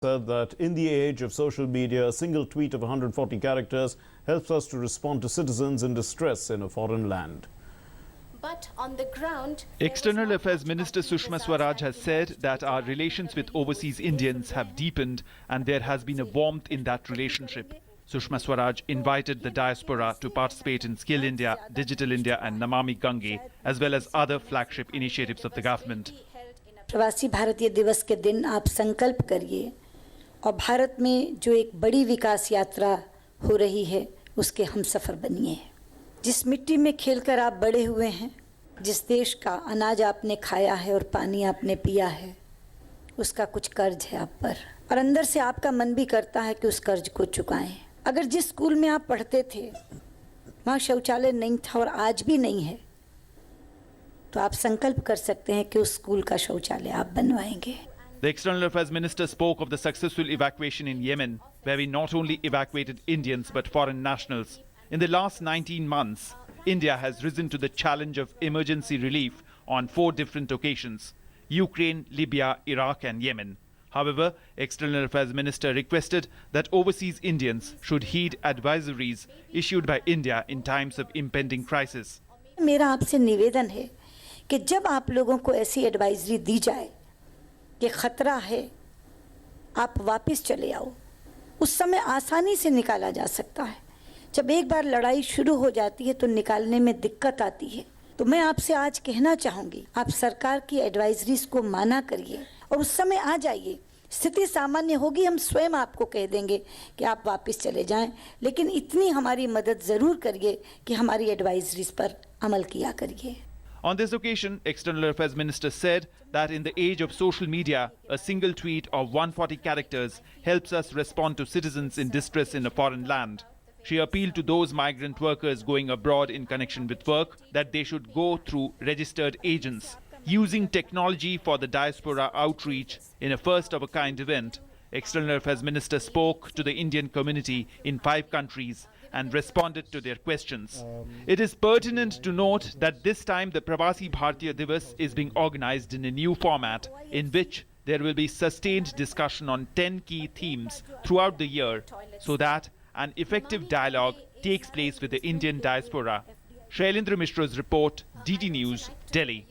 said that in the age of social media, a single tweet of 140 characters helps us to respond to citizens in distress in a foreign land. But on the ground, External Affairs Minister Sushma Swaraj has said that our relations with overseas Indians have deepened and there has been a warmth in that relationship. Sushma Swaraj invited the diaspora to participate in Skill India, Digital India and Namami Gange, as well as other flagship initiatives of the government. प्रवासी भारतीय दिवस के दिन आप संकल्प करिए और भारत में जो एक बड़ी विकास यात्रा हो रही है उसके हम सफर बनिए। जिस मिट्टी में खेलकर आप बड़े हुए हैं, जिस देश का अनाज आपने खाया है और पानी आपने पिया है, उसका कुछ कर्ज है आप पर और अंदर से आपका मन भी करता है कि उस कर्ज को चुकाएं। अगर जिस स्कूल में आप पढ़ते थे वहाँ शौचालय नहीं था और आज भी नहीं है, तो आप संकल्प कर सकते हैं कि उस स्कूल का शौचालय आप बनवाएंगे। The External Affairs Minister spoke of the successful evacuation in Yemen, where we not only evacuated Indians but foreign nationals. In the last 19 months, India has risen to the challenge of emergency relief on 4 different occasions: Ukraine, Libya, Iraq and Yemen. However, External Affairs Minister requested that overseas Indians should heed advisories issued by India in times of impending crisis. मेरा आपसे निवेदन है कि जब आप लोगों को ऐसी एडवाइजरी दी जाए कि खतरा है, आप वापस चले आओ, उस समय आसानी से निकाला जा सकता है। जब एक बार लड़ाई शुरू हो जाती है तो निकालने में दिक्कत आती है। तो मैं आपसे आज कहना चाहूँगी, आप सरकार की एडवाइजरीज को माना करिए और उस समय आ जाइए। स्थिति सामान्य होगी, हम स्वयं आपको कह देंगे कि आप वापस चले जाएं, लेकिन इतनी हमारी मदद ज़रूर करिए कि हमारी एडवाइजरीज पर अमल किया करिए। On this occasion, External Affairs Minister said that in the age of social media, a single tweet of 140 characters helps us respond to citizens in distress in a foreign land. She appealed to those migrant workers going abroad in connection with work that they should go through registered agents. Using technology for the diaspora outreach in a first-of-a-kind event, External Affairs Minister spoke to the Indian community in 5 countries and responded to their questions. It is pertinent to note that this time the Pravasi Bharatiya Divas is being organized in a new format in which there will be sustained discussion on 10 key themes throughout the year so that an effective dialogue takes place with the Indian diaspora. Shailendra Mishra's report, DD News, Delhi.